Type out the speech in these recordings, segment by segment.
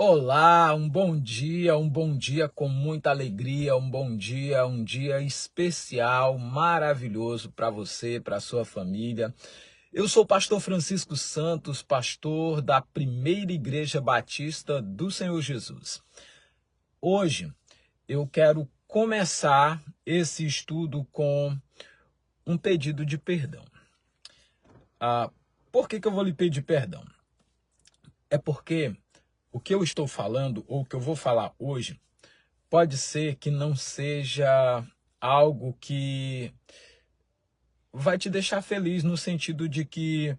Olá, um bom dia com muita alegria, um dia especial, maravilhoso para você, para sua família. Eu sou o pastor Francisco Santos, pastor da Primeira Igreja Batista do Senhor Jesus. Hoje eu quero começar esse estudo com um pedido de perdão. Por que eu vou lhe pedir perdão? É porque o que eu estou falando, ou o que eu vou falar hoje, pode ser que não seja algo que vai te deixar feliz no sentido de que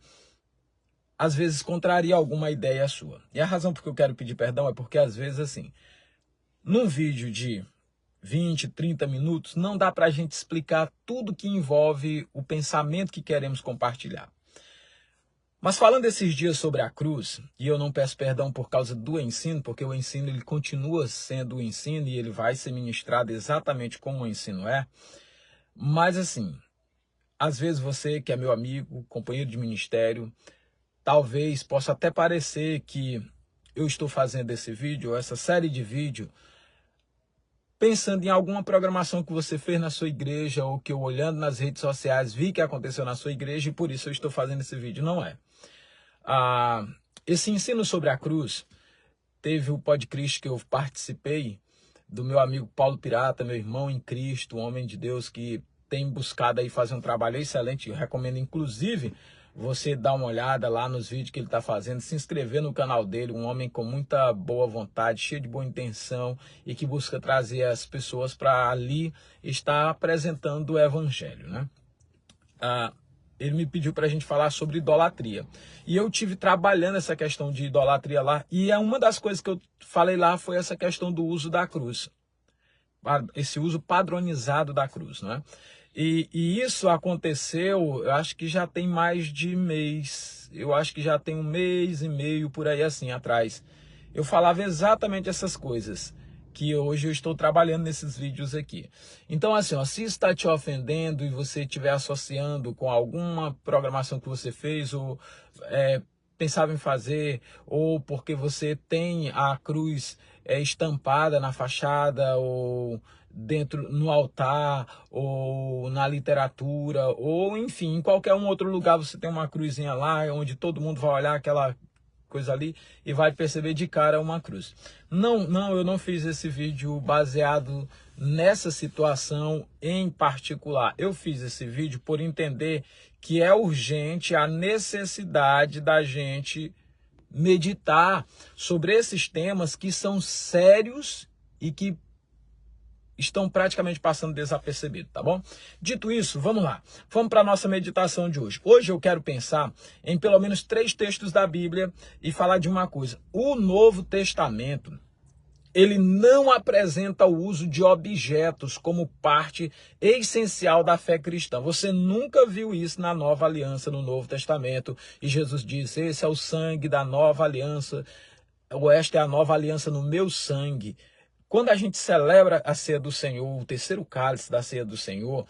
às vezes contraria alguma ideia sua. E a razão por que eu quero pedir perdão é porque às vezes assim, num vídeo de 20, 30 minutos, não dá para a gente explicar tudo que envolve o pensamento que queremos compartilhar. Mas falando esses dias sobre a cruz, e eu não peço perdão por causa do ensino, porque o ensino ele continua sendo o ensino e ele vai ser ministrado exatamente como o ensino é. Mas assim, às vezes você que é meu amigo, companheiro de ministério, talvez possa até parecer que eu estou fazendo esse vídeo, essa série de vídeo, pensando em alguma programação que você fez na sua igreja ou que eu olhando nas redes sociais vi que aconteceu na sua igreja e por isso eu estou fazendo esse vídeo. Não é. Esse ensino sobre a cruz, teve o podcast que eu participei do meu amigo Paulo Pirata, meu irmão em Cristo, um homem de Deus que tem buscado aí fazer um trabalho excelente. Eu recomendo inclusive você dar uma olhada lá nos vídeos que ele está fazendo, se inscrever no canal dele, um homem com muita boa vontade, cheio de boa intenção e que busca trazer as pessoas para ali estar apresentando o evangelho, né? Ele me pediu para a gente falar sobre idolatria. E eu tive trabalhando essa questão de idolatria lá. E uma das coisas que eu falei lá foi essa questão do uso da cruz. Esse uso padronizado da cruz, né? E isso aconteceu, eu acho que já tem mais de mês. Eu acho que já tem um mês e meio por aí assim atrás. Eu falava exatamente essas coisas que hoje eu estou trabalhando nesses vídeos aqui. Então, assim, ó, se está te ofendendo e você estiver associando com alguma programação que você fez ou pensava em fazer, ou porque você tem a cruz estampada na fachada ou dentro no altar ou na literatura ou enfim, em qualquer um outro lugar você tem uma cruzinha lá onde todo mundo vai olhar aquela coisa ali e vai perceber de cara uma cruz. Não, eu não fiz esse vídeo baseado nessa situação em particular. Eu fiz esse vídeo por entender que é urgente a necessidade da gente meditar sobre esses temas que são sérios e que estão praticamente passando desapercebido, tá bom? Dito isso, vamos lá. Vamos para a nossa meditação de hoje. Hoje eu quero pensar em pelo menos 3 textos da Bíblia e falar de uma coisa. O Novo Testamento, ele não apresenta o uso de objetos como parte essencial da fé cristã. Você nunca viu isso na Nova Aliança, no Novo Testamento. E Jesus diz, esse é o sangue da Nova Aliança, ou esta é a Nova Aliança no meu sangue. Quando a gente celebra a ceia do Senhor, o terceiro cálice da ceia do Senhor,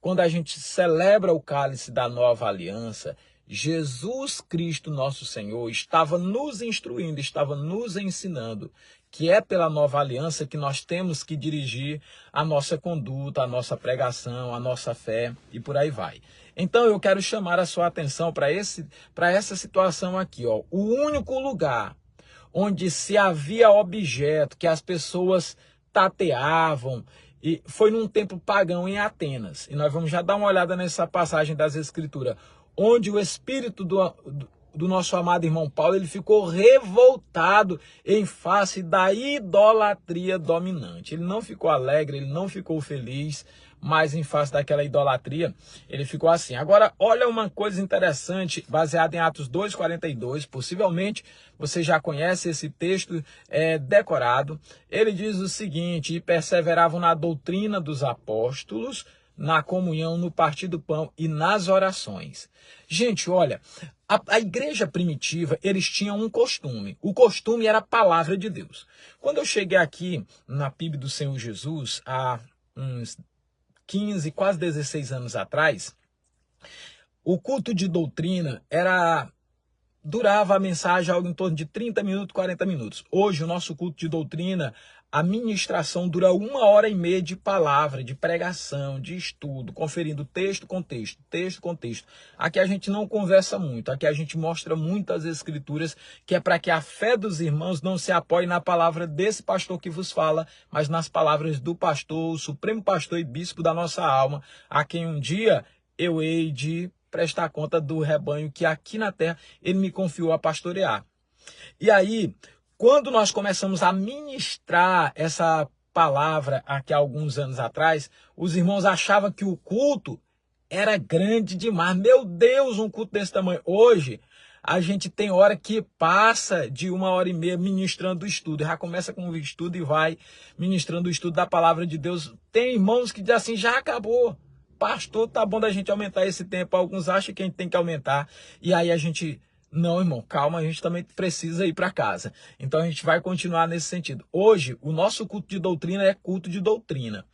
quando a gente celebra o cálice da nova aliança, Jesus Cristo, nosso Senhor, estava nos instruindo, estava nos ensinando que é pela nova aliança que nós temos que dirigir a nossa conduta, a nossa pregação, a nossa fé e por aí vai. Então eu quero chamar a sua atenção para essa situação aqui, ó. O único lugar onde se havia objeto que as pessoas tateavam, e foi num templo pagão em Atenas. E nós vamos já dar uma olhada nessa passagem das Escrituras, onde o espírito do nosso amado irmão Paulo, ele ficou revoltado em face da idolatria dominante. Ele não ficou alegre, ele não ficou feliz, mas em face daquela idolatria, ele ficou assim. Agora, olha uma coisa interessante, baseada em Atos 2:42, possivelmente você já conhece esse texto decorado. Ele diz o seguinte, e perseveravam na doutrina dos apóstolos, na comunhão, no partir do pão e nas orações. Gente, olha, a igreja primitiva, eles tinham um costume. O costume era a palavra de Deus. Quando eu cheguei aqui na PIB do Senhor Jesus, há uns 15, quase 16 anos atrás, o culto de doutrina era durava a mensagem algo em torno de 30 minutos, 40 minutos. Hoje, o nosso culto de doutrina, a ministração dura 1h30 de palavra, de pregação, de estudo, conferindo texto com texto, texto com texto. Aqui a gente não conversa muito, aqui a gente mostra muitas escrituras, que é para que a fé dos irmãos não se apoie na palavra desse pastor que vos fala, mas nas palavras do pastor, o supremo pastor e bispo da nossa alma, a quem um dia eu hei de prestar conta do rebanho que aqui na terra ele me confiou a pastorear. E aí, quando nós começamos a ministrar essa palavra aqui há alguns anos atrás, os irmãos achavam que o culto era grande demais. Meu Deus, um culto desse tamanho. Hoje, a gente tem hora que passa de 1h30 ministrando o estudo. Já começa com o estudo e vai ministrando o estudo da palavra de Deus. Tem irmãos que dizem assim, já acabou. Pastor, tá bom da gente aumentar esse tempo. Alguns acham que a gente tem que aumentar. E aí a gente... Não, irmão, calma, a gente também precisa ir para casa. Então a gente vai continuar nesse sentido. Hoje, o nosso culto de doutrina é culto de doutrina.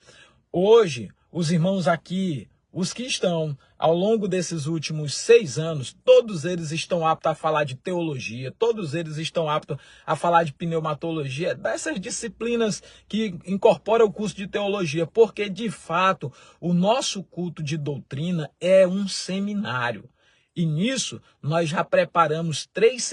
Hoje, os irmãos aqui, os que estão ao longo desses últimos 6 anos, todos eles estão aptos a falar de teologia, todos eles estão aptos a falar de pneumatologia, dessas disciplinas que incorporam o curso de teologia, porque de fato o nosso culto de doutrina é um seminário. E nisso, nós já preparamos três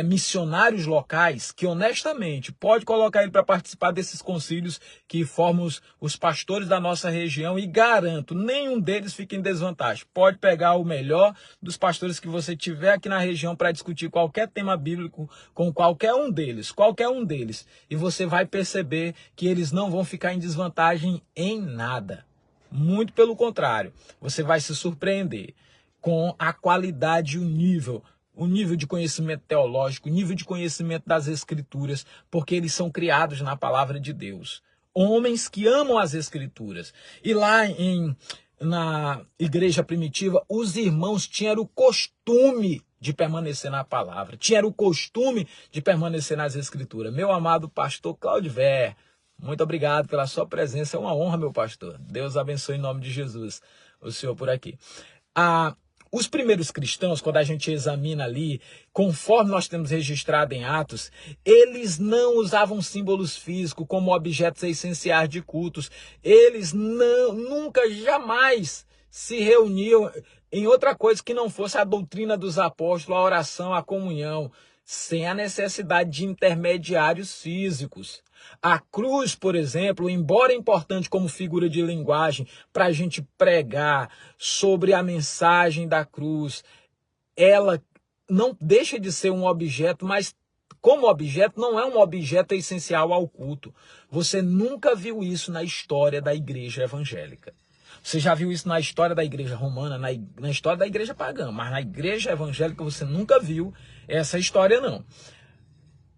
missionários locais que, honestamente, pode colocar ele para participar desses concílios que formam os pastores da nossa região e garanto, nenhum deles fica em desvantagem. Pode pegar o melhor dos pastores que você tiver aqui na região para discutir qualquer tema bíblico com qualquer um deles, e você vai perceber que eles não vão ficar em desvantagem em nada. Muito pelo contrário, você vai se surpreender com a qualidade e o nível de conhecimento teológico, o nível de conhecimento das escrituras, porque eles são criados na palavra de Deus. Homens que amam as escrituras. E lá na igreja primitiva, os irmãos tinham o costume de permanecer na palavra, tinham o costume de permanecer nas escrituras. Meu amado pastor Claudiver, muito obrigado pela sua presença, é uma honra, meu pastor. Deus abençoe em nome de Jesus, o senhor por aqui. Os primeiros cristãos, quando a gente examina ali, conforme nós temos registrado em Atos, eles não usavam símbolos físicos como objetos essenciais de cultos. Eles nunca, jamais se reuniam em outra coisa que não fosse a doutrina dos apóstolos, a oração, a comunhão, sem a necessidade de intermediários físicos. A cruz, por exemplo, embora importante como figura de linguagem para a gente pregar sobre a mensagem da cruz, ela não deixa de ser um objeto, mas como objeto não é um objeto essencial ao culto. Você nunca viu isso na história da igreja evangélica. Você já viu isso na história da igreja romana, na história da igreja pagã, mas na igreja evangélica você nunca viu essa história, não.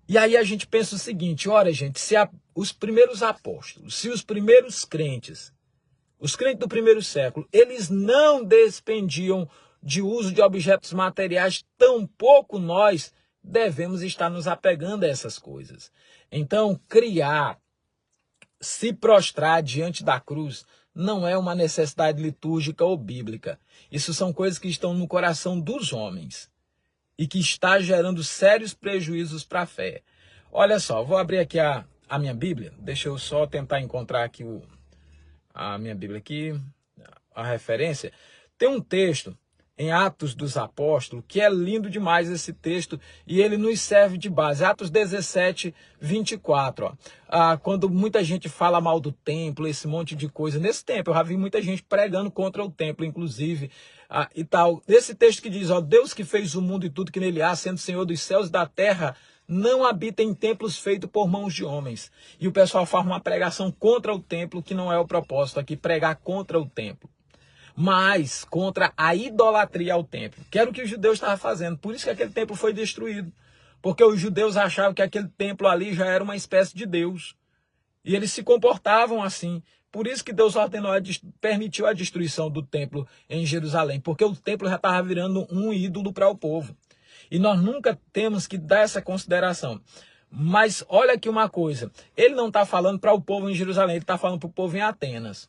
E aí a gente pensa o seguinte, olha gente, se os primeiros apóstolos, se os primeiros crentes, os crentes do primeiro século, eles não despendiam de uso de objetos materiais, tampouco nós devemos estar nos apegando a essas coisas. Então, se prostrar diante da cruz, não é uma necessidade litúrgica ou bíblica. Isso são coisas que estão no coração dos homens e que está gerando sérios prejuízos para a fé. Olha só, vou abrir aqui a minha Bíblia. Deixa eu só tentar encontrar aqui a minha Bíblia aqui, a referência. Tem um texto em Atos dos Apóstolos, que é lindo demais esse texto, e ele nos serve de base. Atos 17, 24. Quando muita gente fala mal do templo, esse monte de coisa, nesse tempo eu já vi muita gente pregando contra o templo, inclusive, e tal. Esse texto que diz, Deus que fez o mundo e tudo que nele há, sendo Senhor dos céus e da terra, não habita em templos feitos por mãos de homens. E o pessoal faz uma pregação contra o templo, que não é o propósito aqui, pregar contra o templo, mas contra a idolatria ao templo, que era o que os judeus estavam fazendo. Por isso que aquele templo foi destruído, porque os judeus achavam que aquele templo ali já era uma espécie de Deus, e eles se comportavam assim. Por isso que Deus permitiu a destruição do templo em Jerusalém, porque o templo já estava virando um ídolo para o povo. E nós nunca temos que dar essa consideração. Mas olha aqui uma coisa, ele não está falando para o povo em Jerusalém, ele está falando para o povo em Atenas.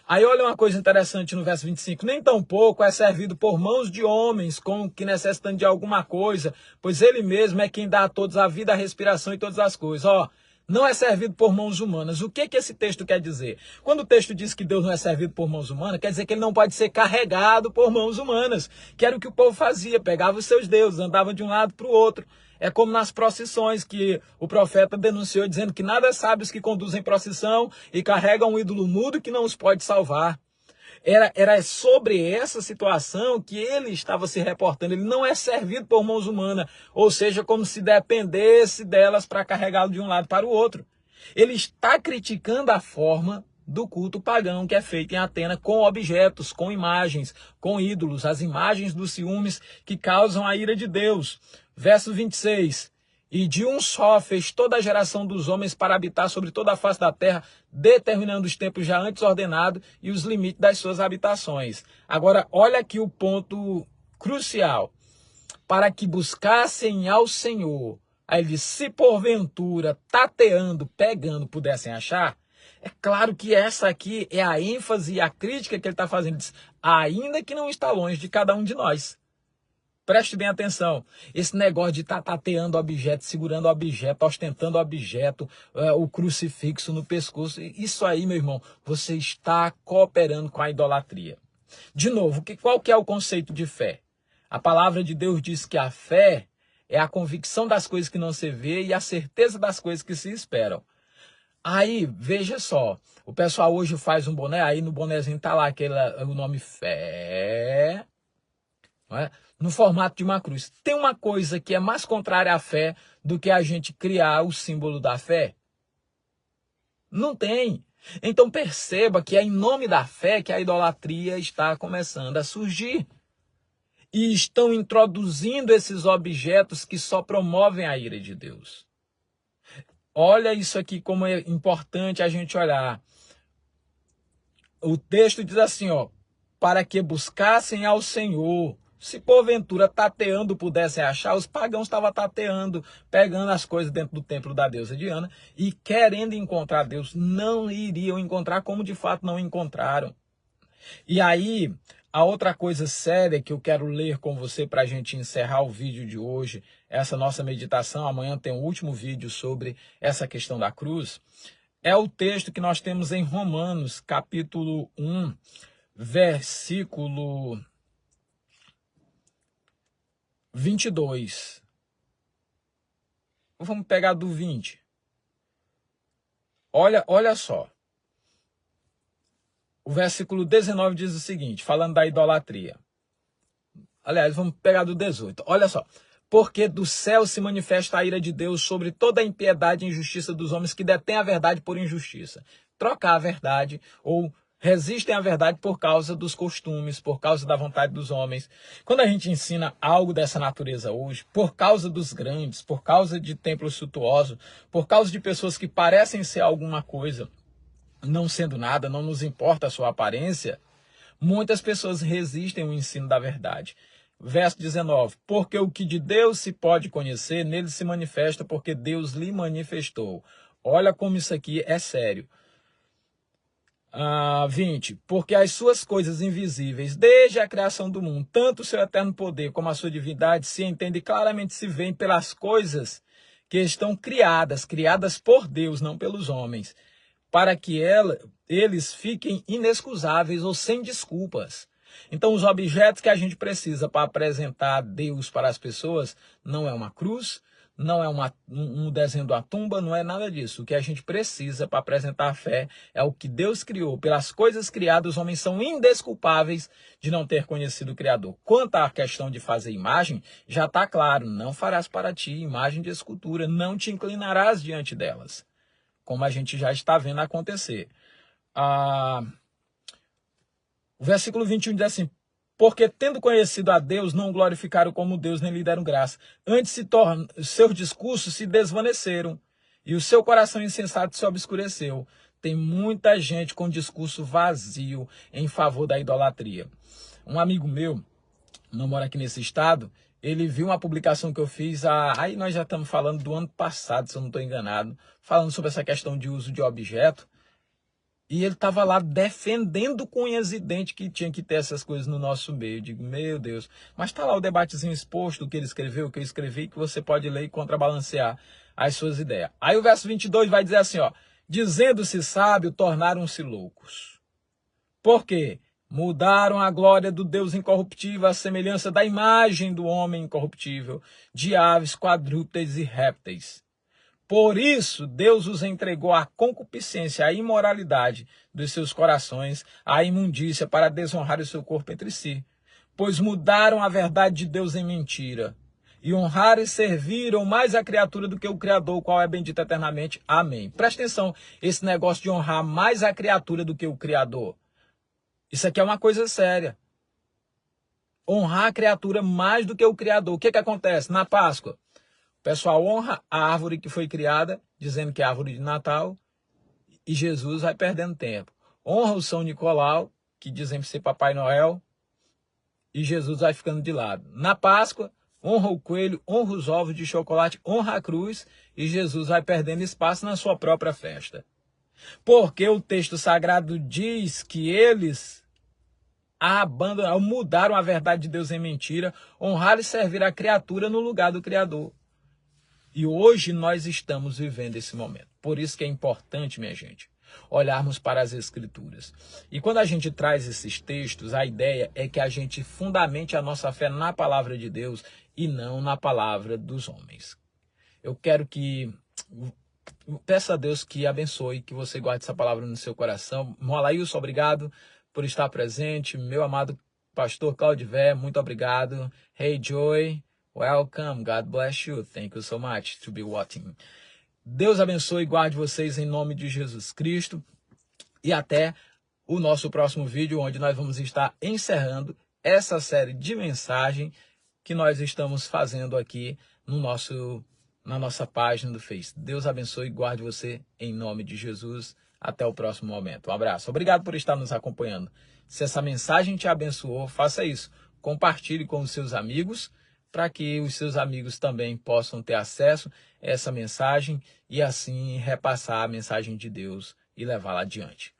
Aí olha uma coisa interessante no verso 25. Nem tampouco é servido por mãos de homens com que necessitam de alguma coisa, pois ele mesmo é quem dá a todos a vida, a respiração e todas as coisas. Ó, não é servido por mãos humanas. O que esse texto quer dizer? Quando o texto diz que Deus não é servido por mãos humanas, quer dizer que ele não pode ser carregado por mãos humanas, que era o que o povo fazia, pegava os seus deuses, andava de um lado para o outro. É como nas procissões que o profeta denunciou, dizendo que nada sabe os que conduzem procissão e carregam um ídolo mudo que não os pode salvar. Era sobre essa situação que ele estava se reportando. Ele não é servido por mãos humanas, ou seja, como se dependesse delas para carregá-lo de um lado para o outro. Ele está criticando a forma do culto pagão que é feito em Atena com objetos, com imagens, com ídolos, as imagens dos ciúmes que causam a ira de Deus. Verso 26. E de um só fez toda a geração dos homens para habitar sobre toda a face da terra, determinando os tempos já antes ordenados e os limites das suas habitações. Agora, olha aqui o ponto crucial. Para que buscassem ao Senhor. Aí ele diz, se porventura, tateando, pegando, pudessem achar. É claro que essa aqui é a ênfase e a crítica que ele está fazendo. Ele diz, ainda que não está longe de cada um de nós. Preste bem atenção, esse negócio de estar tateando objeto, segurando objeto, ostentando objeto, o crucifixo no pescoço, isso aí, meu irmão, você está cooperando com a idolatria. De novo, qual que é o conceito de fé? A palavra de Deus diz que a fé é a convicção das coisas que não se vê e a certeza das coisas que se esperam. Aí, veja só, o pessoal hoje faz um boné, aí no bonézinho está lá o nome fé, não é? No formato de uma cruz. Tem uma coisa que é mais contrária à fé do que a gente criar o símbolo da fé? Não tem. Então perceba que é em nome da fé que a idolatria está começando a surgir. E estão introduzindo esses objetos que só promovem a ira de Deus. Olha isso aqui como é importante a gente olhar. O texto diz assim, ó, para que buscassem ao Senhor. Se porventura tateando pudessem achar, os pagãos estavam tateando, pegando as coisas dentro do templo da deusa Diana e querendo encontrar Deus, não iriam encontrar como de fato não encontraram. E aí, a outra coisa séria que eu quero ler com você para a gente encerrar o vídeo de hoje, essa nossa meditação, amanhã tem um último vídeo sobre essa questão da cruz, é o texto que nós temos em Romanos, capítulo 1, versículo 22. Vamos pegar do 20. Olha só. O versículo 19 diz o seguinte, falando da idolatria. Aliás, vamos pegar do 18. Olha só. Porque do céu se manifesta a ira de Deus sobre toda a impiedade e injustiça dos homens que detêm a verdade por injustiça. Trocar a verdade ou resistem à verdade por causa dos costumes, por causa da vontade dos homens. Quando a gente ensina algo dessa natureza hoje, por causa dos grandes, por causa de templos suntuosos, por causa de pessoas que parecem ser alguma coisa, não sendo nada, não nos importa a sua aparência, muitas pessoas resistem ao ensino da verdade. Verso 19, porque o que de Deus se pode conhecer, nele se manifesta porque Deus lhe manifestou. Olha como isso aqui é sério. 20, porque as suas coisas invisíveis, desde a criação do mundo, tanto o seu eterno poder como a sua divindade, se entende claramente, se veem pelas coisas que estão criadas por Deus, não pelos homens, para que eles fiquem inexcusáveis ou sem desculpas. Então, os objetos que a gente precisa para apresentar Deus para as pessoas não é uma cruz, não é um desenho de uma tumba, não é nada disso. O que a gente precisa para apresentar a fé é o que Deus criou. Pelas coisas criadas, os homens são indesculpáveis de não ter conhecido o Criador. Quanto à questão de fazer imagem, já está claro, não farás para ti imagem de escultura, não te inclinarás diante delas, como a gente já está vendo acontecer. O versículo 21 diz assim, porque tendo conhecido a Deus, não glorificaram como Deus, nem lhe deram graça. Antes seus discursos se desvaneceram e o seu coração insensato se obscureceu. Tem muita gente com discurso vazio em favor da idolatria. Um amigo meu, não mora aqui nesse estado, ele viu uma publicação que eu fiz, aí nós já estamos falando do ano passado, se eu não estou enganado, falando sobre essa questão de uso de objeto. E ele estava lá defendendo com unhas e dentes que tinha que ter essas coisas no nosso meio. Eu digo, meu Deus. Mas está lá o debatezinho exposto, o que ele escreveu, o que eu escrevi, que você pode ler e contrabalancear as suas ideias. Aí o verso 22 vai dizer assim, ó. Dizendo-se sábio, tornaram-se loucos. Por quê? Mudaram a glória do Deus incorruptível à semelhança da imagem do homem incorruptível, de aves, quadrúpedes e répteis. Por isso, Deus os entregou à concupiscência, à imoralidade dos seus corações, à imundícia, para desonrar o seu corpo entre si. Pois mudaram a verdade de Deus em mentira, e honraram e serviram mais a criatura do que o Criador, o qual é bendito eternamente. Amém. Presta atenção, esse negócio de honrar mais a criatura do que o Criador. Isso aqui é uma coisa séria. Honrar a criatura mais do que o Criador. O que acontece? Na Páscoa, o pessoal honra a árvore que foi criada, dizendo que é a árvore de Natal, e Jesus vai perdendo tempo. Honra o São Nicolau, que dizem ser Papai Noel, e Jesus vai ficando de lado. Na Páscoa, honra o coelho, honra os ovos de chocolate, honra a cruz, e Jesus vai perdendo espaço na sua própria festa. Porque o texto sagrado diz que eles abandonaram, mudaram a verdade de Deus em mentira, honraram e serviram a criatura no lugar do Criador. E hoje nós estamos vivendo esse momento. Por isso que é importante, minha gente, olharmos para as Escrituras. E quando a gente traz esses textos, a ideia é que a gente fundamente a nossa fé na palavra de Deus e não na palavra dos homens. Eu quero que... Peça a Deus que abençoe, que você guarde essa palavra no seu coração. Molailson, obrigado por estar presente. Meu amado pastor Claudivé, muito obrigado. Hey, Joy. Welcome, God bless you. Thank you so much to be watching. Deus abençoe e guarde vocês em nome de Jesus Cristo. E até o nosso próximo vídeo, onde nós vamos estar encerrando essa série de mensagem que nós estamos fazendo aqui na nossa página do Face. Deus abençoe e guarde você em nome de Jesus. Até o próximo momento. Um abraço. Obrigado por estar nos acompanhando. Se essa mensagem te abençoou, faça isso. Compartilhe com os seus amigos, para que os seus amigos também possam ter acesso a essa mensagem e assim repassar a mensagem de Deus e levá-la adiante.